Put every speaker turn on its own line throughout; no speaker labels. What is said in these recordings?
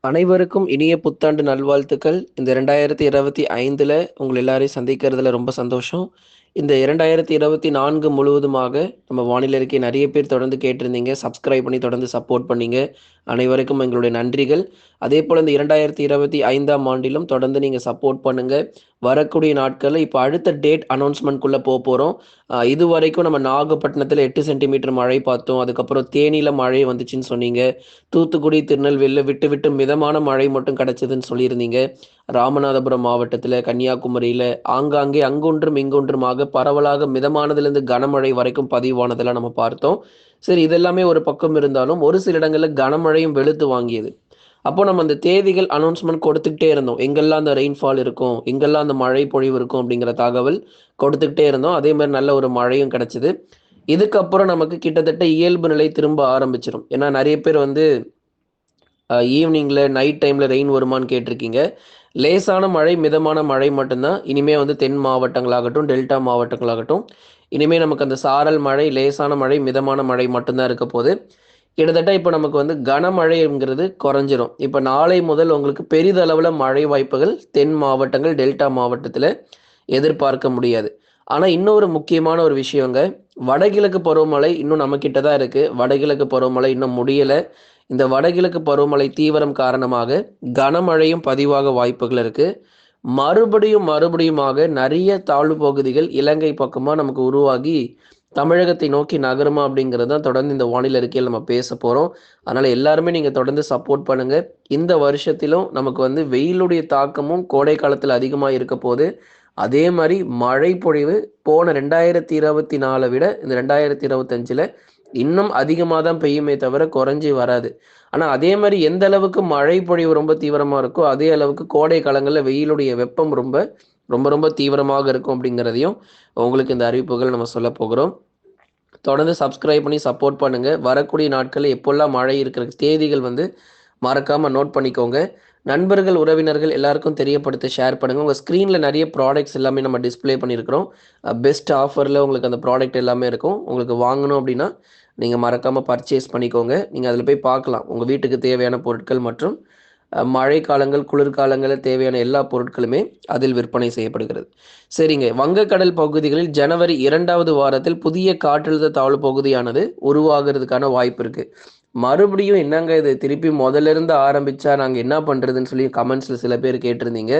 அனைவருக்கும் இனிய புத்தாண்டு நல்வாழ்த்துக்கள். இந்த 2025ல உங்கள எல்லாரையும் சந்திக்கிறதுல ரொம்ப சந்தோஷம். இந்த 2024 முழுவதுமாக நம்ம வானிலை அறிக்கைய நெறைய பேர் தொடர்ந்து கேட்டிருந்தீங்க. சப்ஸ்கிரைப் பண்ணி தொடர்ந்து சப்போர்ட் பண்ணீங்க. அனைவருக்கும் எங்களுடைய நன்றிகள். அதேபோல இந்த 2025ஆம் ஆண்டிலும் தொடர்ந்து நீங்க சப்போர்ட் பண்ணுங்க. வரக்கூடிய நாட்கள்ல இப்ப அடுத்த டேட் அனௌன்ஸ்மென்ட்குள்ள போப்போறோம். இதுவரைக்கும் நம்ம நாகப்பட்டினத்தில 8 சென்டிமீட்டர் மழை பார்த்தோம். அதுக்கப்புறம் தேனியில மழை வந்துச்சுன்னு சொன்னீங்க. தூத்துக்குடி, திருநெல்வேலில விட்டு விட்டு மிதமான மழை மட்டும் கிடைச்சதுன்னு சொல்லியிருந்தீங்க. ராமநாதபுரம் மாவட்டத்தில, கன்னியாகுமரியில ஆங்காங்கே அங்கொன்றும், இங்கொன்றுமாக பரவலாக மிதமானதிலிருந்து கனமழை வரைக்கும் பதிவானதெல்லாம் நம்ம பார்த்தோம். சரி இதெல்லாமே ஒரு பக்கம் இருந்தாலும், ஒரு சில இடங்கள்ல கனமழையும் வெளுத்து வாங்கியது. அப்போ நம்ம அந்த தேதிகள் அனௌன்ஸ்மென்ட் கொடுத்துக்கிட்டே இருந்தோம். எங்கெல்லாம் அந்த ரெயின்ஃபால் இருக்கும், எங்கெல்லாம் அந்த மழை பொழிவு இருக்கும் அப்படிங்கிற தகவல் கொடுத்துக்கிட்டே இருந்தோம். அதே மாரி நல்ல ஒரு மழையும் கிடைச்சது. இதுக்கப்புறம் நமக்கு கிட்டத்தட்ட இயல்பு நிலை திரும்ப ஆரம்பிச்சிரும். ஏன்னா நெறைய பேர் வந்து ஈவினிங்ல, நைட் டைம்ல ரெயின் வருமான்னு கேட்டிருக்கீங்க. லேசான மழை, மிதமான மழை மட்டும் தான். இனிமே வந்து தென் மாவட்டங்களாகட்டும், டெல்டா மாவட்டங்களாகட்டும், இனிமே நமக்கு அந்த சாரல் மழை, லேசான மழை, மிதமான மழை மட்டும் தான் இருக்க போது. கிட்டத்தட்ட இப்ப நமக்கு வந்து கனமழைங்கிறது குறைஞ்சிரும். இப்ப நாளை முதல் உங்களுக்கு பெரிதளவுல மழை வாய்ப்புகள் தென் மாவட்டங்கள், டெல்டா மாவட்டத்தில எதிர்பார்க்க முடியாது. ஆனா இன்னொரு முக்கியமான ஒரு விஷயங்க, வடகிழக்கு பருவமழை இன்னும் நம்மகிட்ட தான் இருக்கு. வடகிழக்கு பருவமழை இன்னும் முடியல. இந்த வடகிழக்கு பருவமழை தீவிரம் காரணமாக கனமழையும் பதிவாக வாய்ப்புகள் இருக்கு. மறுபடியுமாக நெறைய தாழ்வு பகுதிகள் இலங்கை பக்கமா நமக்கு உருவாகி, தமிழகத்தை நோக்கி நகருமா அப்படிங்கிறது தான் தொடர்ந்து இந்த வானிலை அறிக்கையில நம்ம பேசப் போறோம். அதனால எல்லாருமே நீங்க தொடர்ந்து சப்போர்ட் பண்ணுங்க. இந்த வருஷத்திலும் நமக்கு வந்து வெயிலுடைய தாக்கமும் கோடை காலத்துல அதிகமா இருக்க போது. அதே மாரி மழை பொழிவு போன 2024 விட இந்த 2025ல இன்னும் அதிகமா தான் பெய்யுமே தவிர குறைஞ்சு வராது. ஆனா அதே மாரி எந்த அளவுக்கு மழை பொழிவு ரொம்ப தீவிரமா இருக்கோ, அதே அளவுக்கு கோடை காலங்கள்ல வெயிலுடைய வெப்பம் ரொம்ப தீவிரமாக இருக்கும் அப்படிங்கிறதையும் உங்களுக்கு இந்த அறிவிப்புகள் நம்ம சொல்லப் போகிறோம். தொடர்ந்து சப்ஸ்கிரைப் பண்ணி சப்போர்ட் பண்ணுங்க. வரக்கூடிய நாட்கள்ல எப்போலாம் மழை இருக்கிற தேதிகள் வந்து மறக்காம நோட் பண்ணிக்கோங்க. நண்பர்கள், உறவினர்கள் எல்லாருக்கும் தெரியப்படுத்த ஷேர் பண்ணுங்க. உங்க ஸ்க்ரீன்ல நெறைய ப்ராடக்ட்ஸ் எல்லாமே நம்ம டிஸ்ப்ளே பண்ணியிருக்கிறோம். பெஸ்ட் ஆஃபர்ல உங்களுக்கு அந்த ப்ராடக்ட் எல்லாமே இருக்கும். உங்களுக்கு வாங்கணும் அப்டின்னா, நீங்க மறக்காம பர்ச்சேஸ் பண்ணிக்கோங்க. நீங்க அதில போய் பார்க்கலாம். உங்க வீட்டுக்கு தேவையான பொருட்கள் மற்றும் மழைக்காலங்கள், குளிர்காலங்களில் தேவையான எல்லா பொருட்களுமே அதில் விற்பனை செய்யப்படுகிறது. சரிங்க. வங்கக்கடல் பகுதிகளில் ஜனவரி 2வது வாரத்தில் புதிய காற்றழுத்த தாழ்வு பகுதியானது உருவாகுறதுக்கான வாய்ப்பு இருக்கு. மறுபடியும் என்னங்க இது திருப்பி மொதல்ல இருந்து ஆரம்பிச்சா நாங்க என்ன பண்றதுன்னு சொல்லி கமெண்ட்ஸ்ல சில பேர் கேட்டிருந்தீங்க.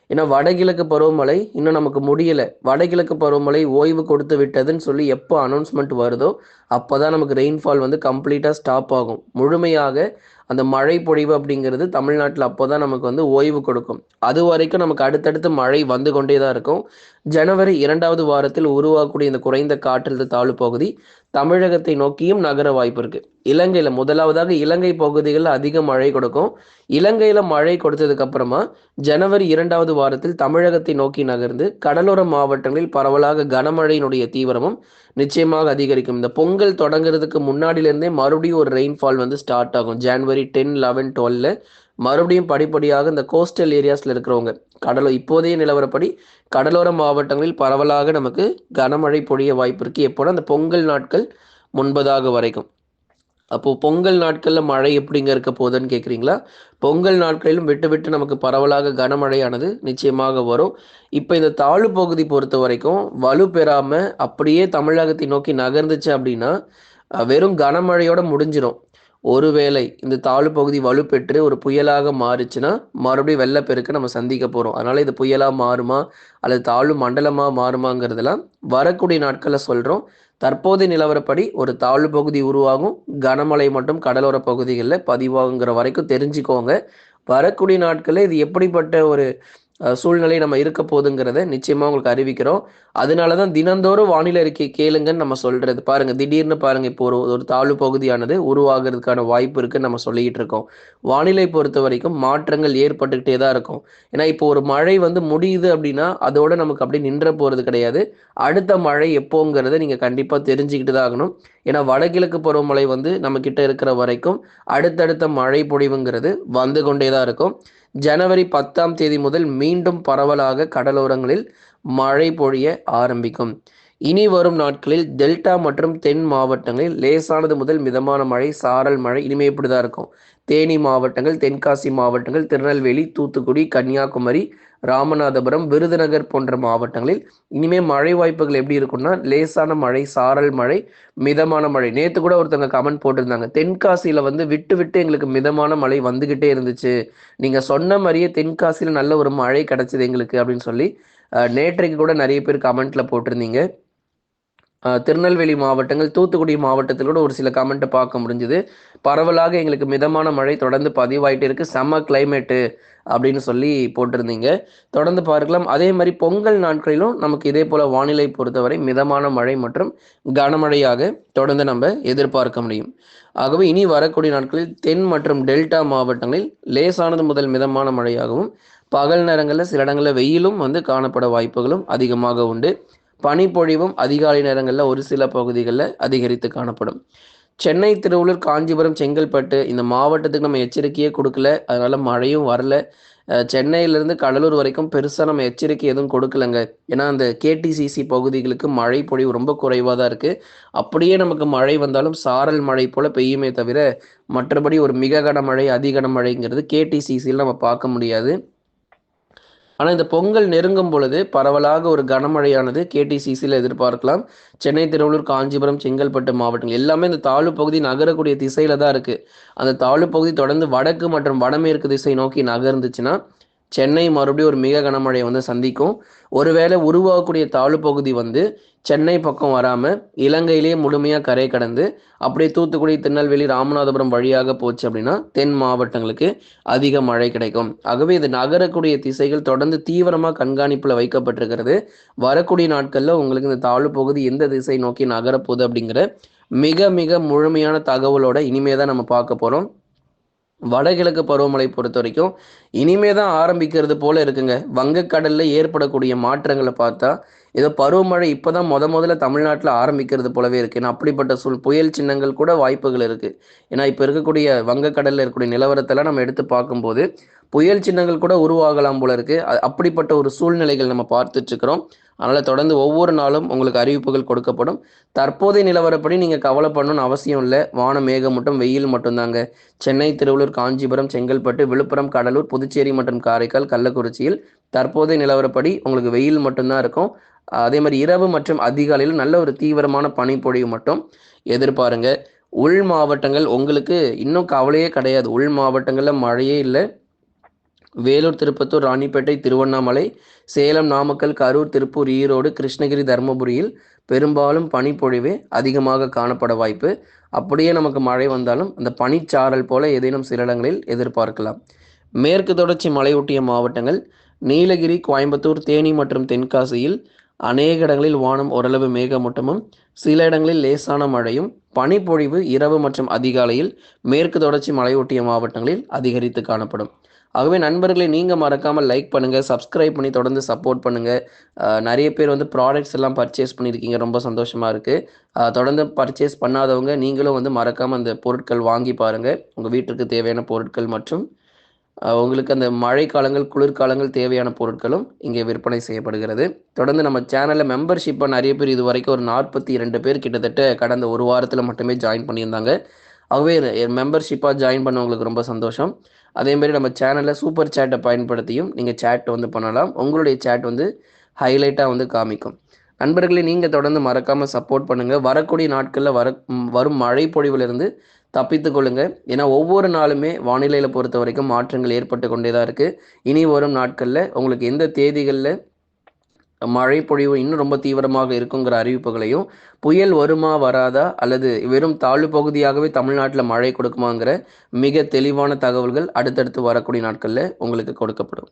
ஏன்னா வடகிழக்கு பருவமழை இன்னும் நமக்கு முடியல. வடகிழக்கு பருவமழை ஓய்வு கொடுத்து விட்டதுன்னு சொல்லி எப்போ அனௌன்ஸ்மென்ட் வருதோ, அப்பதான் நமக்கு ரெயின்ஃபால் வந்து கம்ப்ளீட்டா ஸ்டாப் ஆகும். முழுமையாக அந்த மழை பொழிவு அப்படிங்கிறது தமிழ்நாட்டுல அப்போதான் நமக்கு வந்து ஓய்வு கொடுக்கும். அதுவரைக்கும் நமக்கு அடுத்தடுத்து மழை வந்து கொண்டே தான் இருக்கும். ஜனவரி 2வது வாரத்தில் உருவாகக்கூடிய இந்த குறைந்த காற்றழுத்த தாழ்வு பகுதி தமிழகத்தை நோக்கியும் நகர வாய்ப்பு இருக்கு. இலங்கையில முதலாவதாக இலங்கை பகுதிகள்ல அதிக மழை கொடுக்கும். இலங்கையில மழை கொடுத்ததுக்கு அப்புறமா ஜனவரி 2வது வாரத்தில் தமிழகத்தை நோக்கி நகர்ந்து கடலோர மாவட்டங்களில் பரவலாக கனமழையினுடைய தீவிரமும் நிச்சயமாக அதிகரிக்கும். இந்த பொங்கல் தொடங்குறதுக்கு முன்னாடியிலிருந்தே மறுபடியும் ஒரு ரெயின்ஃபால் வந்து ஸ்டார்ட் ஆகும். ஜான்வரி 10, 11, 12ல மறுபடியும் படிப்படியாக இந்த கோஸ்டல் ஏரியாஸ்ல இருக்கிறவங்க இப்போதைய நிலவரப்படி கடலோர மாவட்டங்களில் பரவலாக நமக்கு கனமழை பொழிய வாய்ப்பு இருக்கு. எப்போனா அந்த பொங்கல் நாட்கள் முன்பதாக வரைக்கும். அப்போ பொங்கல் நாட்கள்ல மழை எப்படிங்க இருக்க போகுதுன்னு கேட்குறீங்களா? பொங்கல் நாட்களிலும் விட்டு விட்டு நமக்கு பரவலாக கனமழையானது நிச்சயமாக வரும். இப்ப இந்த தாழ்வு பகுதி பொறுத்தவரைக்கும் வலுப்பெறாம அப்படியே தமிழகத்தை நோக்கி நகர்ந்துச்சு அப்படின்னா, வெறும் கனமழையோட முடிஞ்சிரும். ஒருவேளை இந்த தாழ்வு பகுதி வலுப்பெற்று ஒரு புயலாக மாறுச்சுன்னா, மறுபடியும் வெள்ளப்பெருக்கு நம்ம சந்திக்க போறோம். அதனால இது புயலா மாறுமா? அல்லது தாழ்வு மண்டலமா மாறுமாங்கிறதெல்லாம் வரக்கூடிய நாட்கள்ல சொல்றோம். தற்போதைய நிலவரப்படி ஒரு தாழ்வு பகுதி உருவாகும். கனமழை மட்டும் கடலோர பகுதிகள்ல பதிவாகுங்கிற வரைக்கும் தெரிஞ்சுக்கோங்க. வரக்கூடிய நாட்கள்ல இது எப்படிப்பட்ட ஒரு சூழ்நிலை நம்ம இருக்க போதுங்கிறத நிச்சயமா உங்களுக்கு அறிவிக்கிறோம். அதனால தான் தினந்தோறும் வானிலை அறிக்கை கேளுங்கன்னு நம்ம சொல்றது. பாருங்க, திடீர்னு பாருங்க இப்போ ஒரு ஒரு தாழ்வு பகுதியானது உருவாகுறதுக்கான வாய்ப்பு இருக்குன்னு நம்ம சொல்லிக்கிட்டு இருக்கோம். வானிலை பொறுத்தவரைக்கும் மாற்றங்கள் ஏற்பட்டுக்கிட்டே தான் இருக்கும். ஏன்னா இப்போ ஒரு மழை வந்து முடியுது அப்படின்னா, அதோட நமக்கு அப்படியே நின்ற போறது கிடையாது. அடுத்த மழை எப்போங்கிறத நீங்க கண்டிப்பா தெரிஞ்சுக்கிட்டு தான் ஆகணும். ஏன்னா வடகிழக்கு பருவமழை வந்து நம்ம கிட்ட இருக்கிற வரைக்கும் அடுத்தடுத்த மழை பொழிவுங்கிறது வந்து கொண்டே தான் இருக்கும். ஜனவரி 10ஆம் தேதி முதல் மீண்டும் பரவலாக கடலோரங்களில் மழை பொழிய ஆரம்பிக்கும். இனி வரும் நாட்களில் டெல்டா மற்றும் தென் மாவட்டங்களில் லேசானது முதல் மிதமான மழை, சாரல் மழை இனிமே இப்படிதான் இருக்கும். தேனி மாவட்டங்கள், தென்காசி மாவட்டங்கள், திருநெல்வேலி, தூத்துக்குடி, கன்னியாகுமரி, ராமநாதபுரம், விருதுநகர் போன்ற மாவட்டங்களில் இனிமே மழை வாய்ப்புகள் எப்படி இருக்கும்னா, லேசான மழை, சாரல் மழை, மிதமான மழை. நேத்து கூட ஒருத்தவங்க கமெண்ட் போட்டிருந்தாங்க. தென்காசியில வந்து விட்டு விட்டு எங்களுக்கு மிதமான மழை வந்துகிட்டே இருந்துச்சு. நீங்க சொன்ன மாரியே தென்காசியில நல்ல ஒரு மழை கிடைச்சது எங்களுக்கு அப்படின்னு சொல்லி, நேற்றைக்கு கூட நெறைய பேர் கமெண்ட்ல போட்டிருந்தீங்க. திருநெல்வேலி மாவட்டங்கள், தூத்துக்குடி மாவட்டத்தில் கூட ஒரு சில கமெண்ட்ட பார்க்க முடிஞ்சது. பரவலாக எங்களுக்கு மிதமான மழை தொடர்ந்து பதிவாயிட்டே இருக்கு. செம்ம கிளைமேட்டு அப்படின்னு சொல்லி போட்டிருந்தீங்க. தொடர்ந்து பார்க்கலாம். அதே மாரி பொங்கல் நாட்களிலும் நமக்கு இதே போல வானிலை பொறுத்தவரை மிதமான மழை மற்றும் கனமழையாக தொடர்ந்து நம்ம எதிர்பார்க்க முடியும். ஆகவே இனி வரக்கூடிய நாட்களில் தென் மற்றும் டெல்டா மாவட்டங்களில் லேசானது முதல் மிதமான மழையாகவும், பகல் நேரங்கள்ல சில இடங்கள்ல வெயிலும் வந்து காணப்பட வாய்ப்புகளும் அதிகமாக உண்டு. பனிப்பொழிவும் அதிகாலை நேரங்கள்ல ஒரு சில பகுதிகள்ல அதிகரித்து காணப்படும். சென்னை, திருவள்ளூர், காஞ்சிபுரம், செங்கல்பட்டு இந்த மாவட்டத்துக்கு நம்ம எச்சரிக்கையே குடுக்கல. அதனால மழையும் வரல. சென்னையிலிருந்து கடலூர் வரைக்கும் பெருசா நம்ம எச்சரிக்கை எதுவும் கொடுக்கலங்க. ஏன்னா, அந்த கேடிசிசி பகுதிகளுக்கு மழை பொழிவு ரொம்ப குறைவா தான் இருக்கு. அப்படியே நமக்கு மழை வந்தாலும் சாரல் மழை போல பெய்யுமே தவிர, மற்றபடி ஒரு மிக கனமழை, அதி கனமழைங்கிறது கேடிசிசில நம்ம பார்க்க முடியாது. ஆனா, இந்த பொங்கல் நெருங்கும் பொழுது பரவலாக ஒரு கனமழையானது கேடிசிசில எதிர்பார்க்கலாம். சென்னை, திருவள்ளூர், காஞ்சிபுரம், செங்கல்பட்டு மாவட்டங்கள் எல்லாமே இந்த தாழ்வு பகுதி நகரக்கூடிய திசையில தான் இருக்கு. அந்த தாழ்வு பகுதி தொடர்ந்து வடக்கு மற்றும் வடமேற்கு திசை நோக்கி நகர்ந்துச்சுன்னா, சென்னை மறுபடியும் ஒரு மிக கனமழையை வந்து சந்திக்கும். ஒருவேளை உருவாகக்கூடிய தாழ்வு பகுதி வந்து சென்னை பக்கம் வராம, இலங்கையிலேயே முழுமையா கரை கடந்து, அப்படியே தூத்துக்குடி, திருநெல்வேலி, ராமநாதபுரம் வழியாக போச்சு அப்படின்னா, தென் மாவட்டங்களுக்கு அதிக மழை கிடைக்கும். ஆகவே இது நகரக்கூடிய திசைகள் தொடர்ந்து தீவிரமா கண்காணிப்புல வைக்கப்பட்டிருக்கிறது. வரக்கூடிய நாட்கள்ல உங்களுக்கு இந்த தாழ்வு பகுதி எந்த திசை நோக்கி நகரப்போகுது அப்படிங்கிற மிக மிக முழுமையான தகவலோட இனிமே தான் நம்ம பார்க்க போறோம். வடகிழக்கு பருவமழை பொறுத்தவரைக்கும், இனிமே தான் ஆரம்பிக்கிறது போல இருக்குங்க. வங்கக்கடல்ல ஏற்படக்கூடிய மாற்றங்கள பார்த்தா, ஏதோ பருவமழை இப்ப தான் மொதல்ல தமிழ்நாட்டுல ஆரம்பிக்கிறது போலவே இருக்கு. ஏன்னா, அப்படிப்பட்ட புயல் சின்னங்கள் கூட வாய்ப்புகள் இருக்கு. ஏன்னா, இப்ப இருக்கக்கூடிய வங்கக்கடல்ல இருக்கக்கூடிய நிலவரத்தெல்லாம் நம்ம எடுத்து பார்க்கும்போது, புயல் சின்னங்கள் கூட உருவாகலாம் போல இருக்கு. அப்படிப்பட்ட ஒரு சூழ்நிலைகள் நம்ம பார்த்துட்டுருக்கிறோம். அதனால தொடர்ந்து ஒவ்வொரு நாளும் உங்களுக்கு அறிவிப்புகள் கொடுக்கப்படும். தற்போதைய நிலவரப்படி நீங்க கவலைப்படணும்னு அவசியம் இல்ல. வானம் மேகமூட்டம், வெயில் மட்டும் தாங்க. சென்னை, திருவள்ளூர், காஞ்சிபுரம், செங்கல்பட்டு, விழுப்புரம், கடலூர், புதுச்சேரி மற்றும் காரைக்கால், கள்ளக்குறிச்சியில் தற்போதைய நிலவரப்படி உங்களுக்கு வெயில் மட்டும் தான் இருக்கும். அதே மாரி இரவு மற்றும் அதிகாலையில நல்ல ஒரு தீவிரமான பனிப்பொழிவு மட்டும் எதிர்பாருங்க. உள் மாவட்டங்கள் உங்களுக்கு இன்னும் கவலையே கிடையாது. உள் மாவட்டங்கள்ல மழையே இல்ல. வேலூர், திருப்பத்தூர், ராணிப்பேட்டை, திருவண்ணாமலை, சேலம், நாமக்கல், கரூர், திருப்பூர், ஈரோடு, கிருஷ்ணகிரி, தருமபுரியில் பெரும்பாலும் பனிப்பொழிவே அதிகமாக காணப்பட வாய்ப்பு. அப்படியே நமக்கு மழை வந்தாலும் அந்த பனிச்சாரல் போல ஏதேனும் சில இடங்களில் எதிர்பார்க்கலாம். மேற்கு தொடர்ச்சி மலையொட்டிய மாவட்டங்கள் நீலகிரி, கோயம்புத்தூர், தேனி மற்றும் தென்காசியில் அநேக இடங்களில் வானம் ஓரளவு மேகமூட்டமும், சில இடங்களில் லேசான மழையும், பனிப்பொழிவு இரவு மற்றும் அதிகாலையில் மேற்கு தொடர்ச்சி மலையொட்டிய மாவட்டங்களில் அதிகரித்து காணப்படும். ஆகவே நண்பர்களே, நீங்க மறக்காம லைக் பண்ணுங்க, சப்ஸ்கிரைப் பண்ணி தொடர்ந்து சப்போர்ட் பண்ணுங்க. நெறைய பேர் வந்து ப்ராடக்ட்ஸ் எல்லாம் பர்ச்சேஸ் பண்ணியிருக்கீங்க. ரொம்ப சந்தோஷமா இருக்கு. தொடர்ந்து பர்ச்சேஸ் பண்ணாதவங்க நீங்களும் வந்து மறக்காம அந்த பொருட்கள் வாங்கி பாருங்க. உங்க வீட்டிற்கு தேவையான பொருட்கள் மற்றும் உங்களுக்கு அந்த மழைக்காலங்கள், குளிர்காலங்கள் தேவையான பொருட்களும் இங்கே விற்பனை செய்யப்படுகிறது. தொடர்ந்து நம்ம சேனல்ல மெம்பர்ஷிப்பா நெறைய பேர் இதுவரைக்கும் ஒரு 42 பேர் கிட்டத்தட்ட கடந்த 1 வாரத்தில மட்டுமே ஜாயின் பண்ணியிருந்தாங்க. ஆகவே மெம்பர்ஷிப்பா ஜாயின் பண்ணவங்களுக்கு ரொம்ப சந்தோஷம். அதேமாரி நம்ம சேனல்ல சூப்பர் சேட்ட பயன்படுத்தியும் நீங்க சேட் வந்து பண்ணலாம். உங்களுடைய சேட் வந்து ஹைலைட்டா வந்து காமிக்கும். நண்பர்களே, நீங்க தொடர்ந்து மறக்காம சப்போர்ட் பண்ணுங்க. வரக்கூடிய நாட்கள்ல வரும் மழை பொழிவிலிருந்து தப்பித்துக் கொள்ளுங்க. ஏன்னா ஒவ்வொரு நாளுமே வானிலையில பொறுத்தவரைக்கும் மாற்றங்கள் ஏற்பட்டு கொண்டே தான் இருக்கு. இனி வரும் நாட்கள்ல உங்களுக்கு எந்த தேதிகள்ல மழை பொழிவு இன்னும் ரொம்ப தீவிரமாக இருக்குங்கிற அறிவிப்புகளையும், புயல் வருமா? வராதா? அல்லது வெறும் தாழ்வு பகுதியாகவே தமிழ்நாட்டுல மழை கொடுக்குமாங்கிற மிக தெளிவான தகவல்கள் அடுத்தடுத்து வரக்கூடிய நாட்கள்ல உங்களுக்கு கொடுக்கப்படும்.